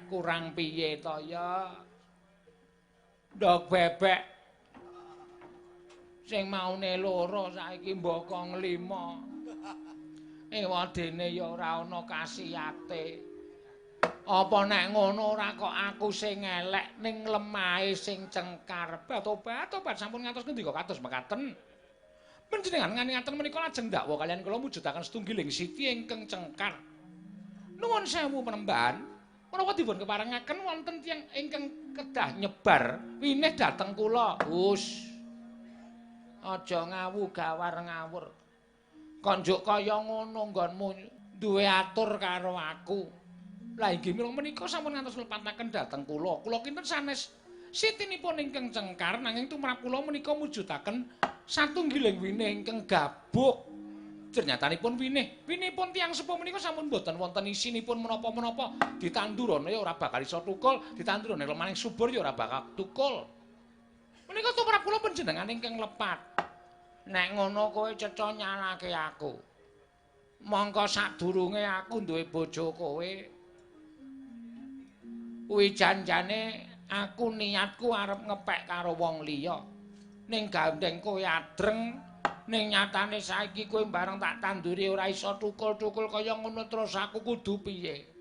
Kurang piye to ya? Ndok bebek sing maune loro saiki mbokong 5. Ewadene ya ora ana kasiyate. Apa nek ngono ora kok aku sing elek ning lemahe sing cengkar. Tobat sampun ngantos ngendika kados mekaten. Panjenengan ngaten menika lajeng dakwa kalian kula mujudaken setunggiling siti ingkang cengkar. Nuwun sewu penemban, menawa dipun keparengaken wonten tiyang ingkang kedah nyebar winih dhateng kula. Hus. Aja ngawu gawar ngawur. Konjuk kaya ngono nggonmu duwe atur karo aku. Lah inggih menika sampun ngantos lepataken dhateng kula. Kula kinten sanes sitinipun ingkang cengkar nanging tumrap kula menika mujudaken satunggiling winih ingkang gabuk. Ternyatanipun winihipun tiyang sepuh menika sampun boten wonten isinipun menapa-menapa. Ditandurana ya ora bakal iso tukul, ditandurana lemaning subur ya ora bakal tukul. Menika tumrap kula panjenengan ingkang lepat. Nek ngono kowe ceca nyalake aku. Mongko sadurunge aku duwe bojo kowe. Kuwi janjane aku niatku arep ngepek karo wong liya. Ning gandeng kowe adreng, ning nyatane saiki kowe bareng tak tanduri ora iso tukul-tukul kaya ngono terus aku kudu piye?